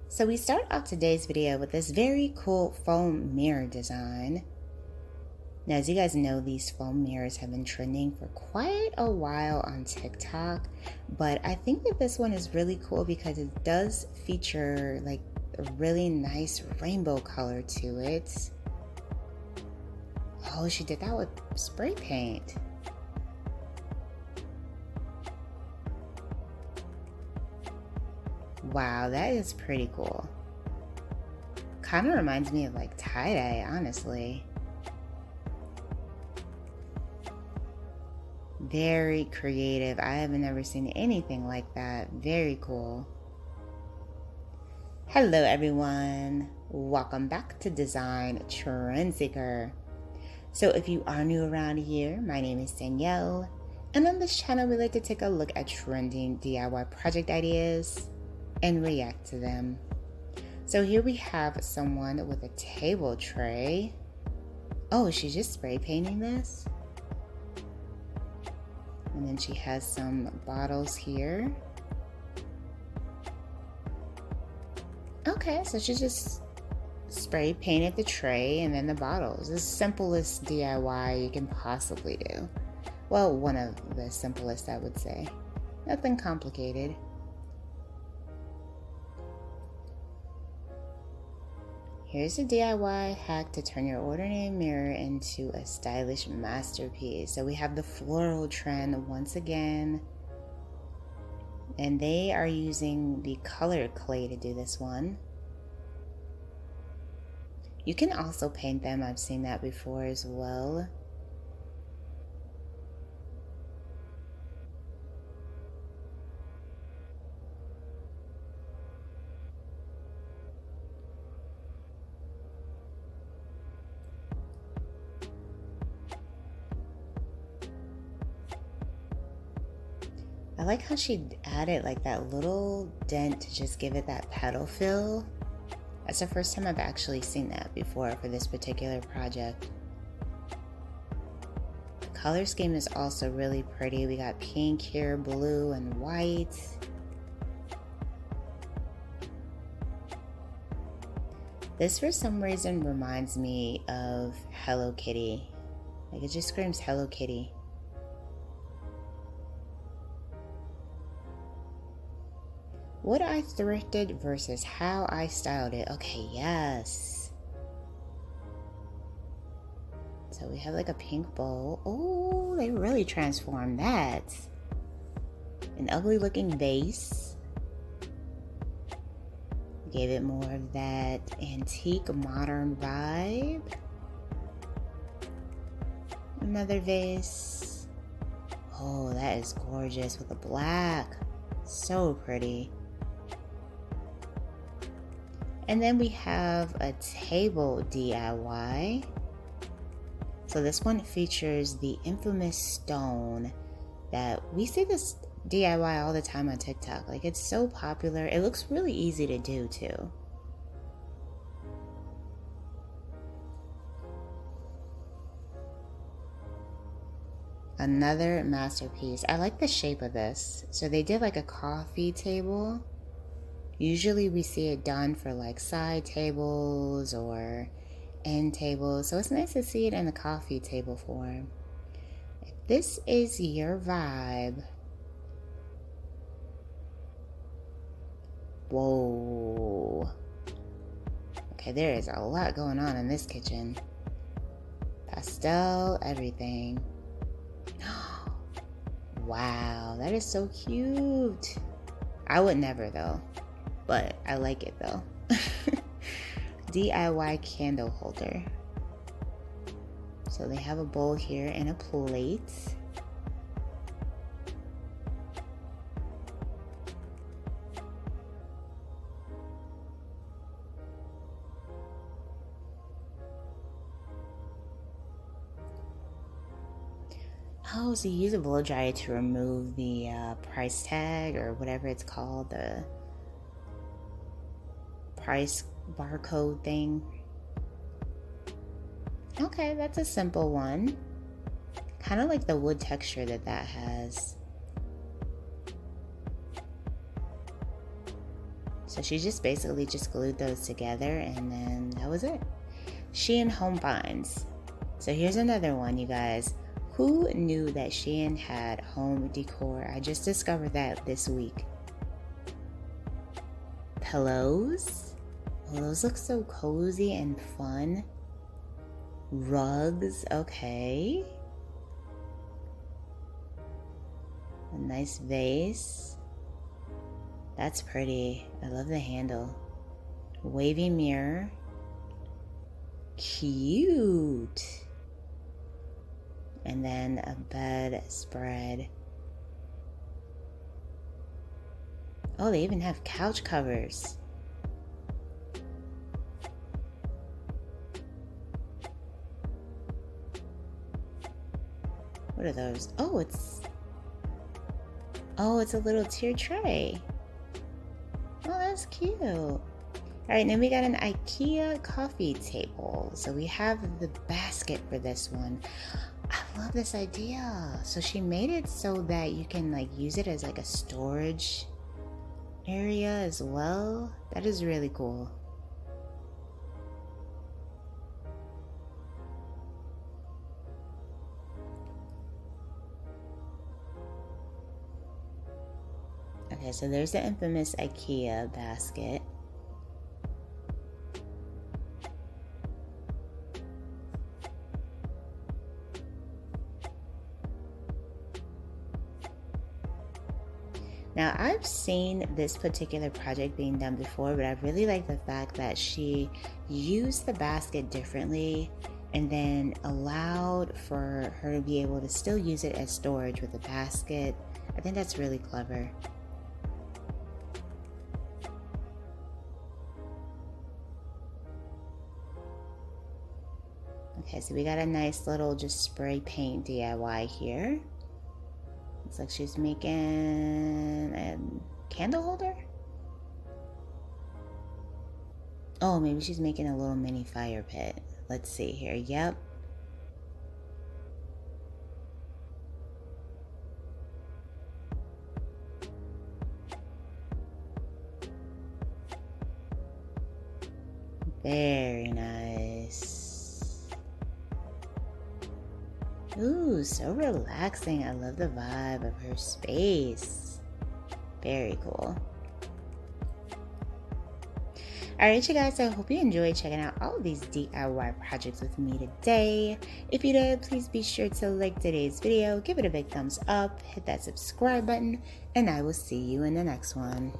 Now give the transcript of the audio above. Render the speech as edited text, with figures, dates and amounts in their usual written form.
So we start off today's video with this very cool foam mirror design. Now, as you guys know, these foam mirrors have been trending for quite a while on TikTok, but I think that this one is really cool because it does feature like a really nice rainbow color to it. Oh, she did that with spray paint. Wow, that is pretty cool. Kind of reminds me of like tie-dye, honestly. Very creative. I have never seen anything like that. Very cool. Hello everyone. Welcome back to Design Trend Seeker. So if you are new around here, my name is Danielle, and on this channel we like to take a look at trending DIY project ideas and react to them. So here we have someone with a table tray. Oh, she's just spray painting this? And then she has some bottles here. Okay, so she just spray painted the tray and then the bottles. The simplest DIY you can possibly do. Well, one of the simplest, I would say. Nothing complicated. Here's a DIY hack to turn your ordinary mirror into a stylish masterpiece. So we have the floral trend once again. And they are using the colored clay to do this one. You can also paint them. I've seen that before as well. I like how she added like that little dent to just give it that petal feel. That's the first time I've actually seen that before for this particular project. The color scheme is also really pretty. We got pink here, blue, and white. This for some reason reminds me of Hello Kitty. Like it just screams Hello Kitty. What I thrifted versus how I styled it. Okay, yes. So we have like a pink bowl. Oh, they really transformed that. An ugly looking vase. Gave it more of that antique modern vibe. Another vase. Oh, that is gorgeous with the black. So pretty. And then we have a table DIY. So this one features the infamous stone that we see this DIY all the time on TikTok. Like it's so popular. It looks really easy to do too. Another masterpiece. I like the shape of this. So they did like a coffee table. Usually we see it done for like side tables or end tables. So it's nice to see it in the coffee table form. If this is your vibe. Whoa. Okay, there is a lot going on in this kitchen. Pastel, everything. Wow, that is so cute. I would never though. But I like it though. DIY candle holder. So they have a bowl here and a plate. Oh, so you use a blow dryer to remove the price tag or whatever it's called, the price barcode thing. Okay, that's a simple one. Kind of like the wood texture that has. So she just basically just glued those together, and then that was it. Shein home finds. So here's another one, you guys. Who knew that Shein had home decor? I just discovered that this week. Pillows. Oh, those look so cozy and fun. Rugs, okay. A nice vase. That's pretty. I love the handle. Wavy mirror. Cute. And then a bed spread. Oh, they even have couch covers. What are those? Oh, it's a little tier tray. Oh, that's cute. All right, then we got an IKEA coffee table. So we have the basket for this one. I love this idea. So she made it so that you can like use it as like a storage area as well. That is really cool. Okay, so there's the infamous IKEA basket. Now, I've seen this particular project being done before, but I really like the fact that she used the basket differently and then allowed for her to be able to still use it as storage with the basket. I think that's really clever. Okay, so we got a nice little just spray paint DIY here. Looks like she's making a candle holder. Oh, maybe she's making a little mini fire pit. Let's see here. Yep. Very nice. Ooh, so relaxing. I love the vibe of her space. Very cool. Alright, you guys, I hope you enjoyed checking out all of these DIY projects with me today. If you did, please be sure to like today's video, give it a big thumbs up, hit that subscribe button, and I will see you in the next one.